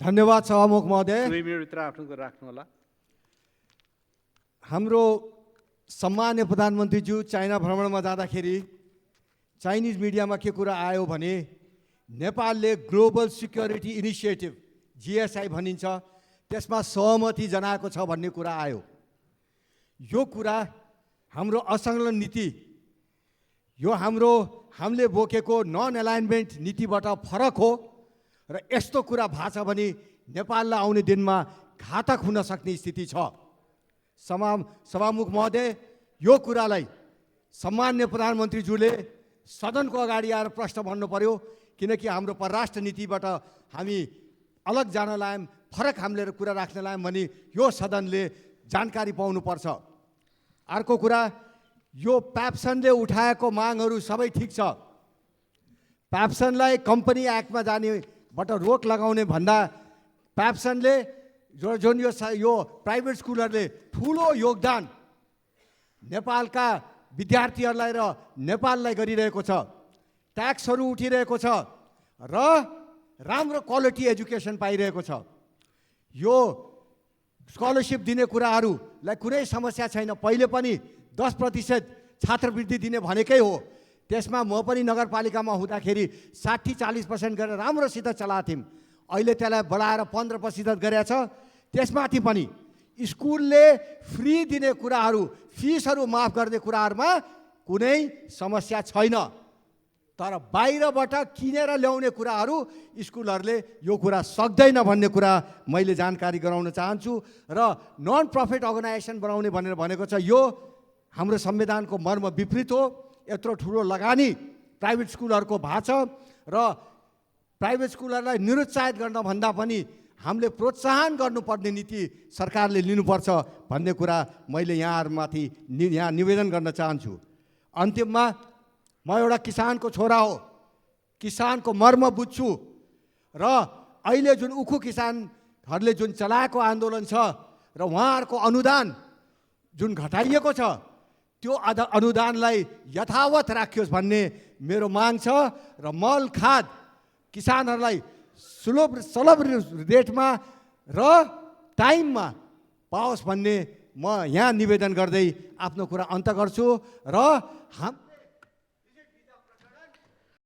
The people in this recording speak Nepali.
धन्यवाद सभामुख महोदय। 2 मिनेटभित्र आफ्नो कुरा राख्नु होला। हाम्रो सम्मान्य प्रधानमन्त्रीज्यू चाइना भ्रमणमा जाँदाखेरि चाइनिज मिडियामा के कुरा आयो भने नेपालले ग्लोबल सिक्युरिटी इनिसिएटिभ GSI भनिन्छ त्यसमा सहमति जनाएको छ भन्ने कुरा आयो। यो कुरा हाम्रो असंलग्न नीति, यो हामीले बोकेको नन एलाइनमेन्ट नीतिबाट फरक हो र यस्तो कुरा भएको छ भने नेपाललाई आउने दिनमा घातक हुन सक्ने स्थिति छ। सभामुख महोदय, यो कुरालाई सम्मान्य प्रधानमन्त्रीज्यूले सदनको अगाडि आएर प्रश्न भन्नु पर्यो, किनकि हाम्रो परराष्ट्र नीतिबाट हामी अलग जान लायौँ, फरक हामीले कुरा राख्न लायौँ भने यो सदनले जानकारी पाउनुपर्छ। अर्को कुरा, यो प्याप्सनले उठाएको मागहरू सबै ठिक छ। प्याप्सनलाई कम्पनी एक्टमा जानेबाट रोक लगाउने भन्दा प्याप्सनले जुन यो प्राइभेट स्कुलहरूले ठुलो योगदान नेपालका विद्यार्थीहरूलाई र नेपाललाई गरिरहेको छ, ट्याक्सहरू उठिरहेको छ र राम्रो क्वालिटी एजुकेसन पाइरहेको छ। यो स्कलरसिप दिने कुराहरूलाई कुनै समस्या छैन। पहिले पनि 10% छात्रवृत्ति दिने भनेकै हो। त्यसमा म पनि नगरपालिकामा हुँदाखेरि 60-40% गरेर राम्रोसित चलाएको थियौँ। अहिले त्यसलाई बढाएर 15% गरेको छ। त्यसमाथि पनि स्कुलले फ्री दिने कुराहरू, फिसहरू माफ गर्ने कुराहरूमा कुनै समस्या छैन। तर बाहिरबाट किनेर ल्याउने कुराहरू स्कुलहरूले यो कुरा सक्दैन भन्ने कुरा मैले जानकारी गराउन चाहन्छु। र नन प्रफिट अर्गनाइजेसन बनाउने भनेर भनेको छ, यो हाम्रो संविधानको मर्म विपरीत हो। यत्रो ठुलो लगानी प्राइभेट स्कुलहरूको भएको छ र प्राइभेट स्कुलहरूलाई निरुत्साहित गर्न भन्दा पनि हामीले प्रोत्साहन गर्नुपर्ने नीति सरकारले लिनुपर्छ भन्ने कुरा मैले यहाँहरूमाथि निवेदन गर्न चाहन्छु। अन्तिममा, म एउटा किसानको छोरा हो, किसानको मर्म बुझ्छु र अहिले जुन उखु किसानहरूले जुन चलाएको आन्दोलन छ र उहाँहरूको अनुदान जुन घटाइएको छ त्यो अनुदानलाई यथावत राखियोस् भन्ने मेरो माग छ र मल खाद किसानहरूलाई सुलभ रेटमा र टाइममा पाओस् भन्ने म यहाँ निवेदन गर्दै आफ्नो कुरा अन्त गर्छु। र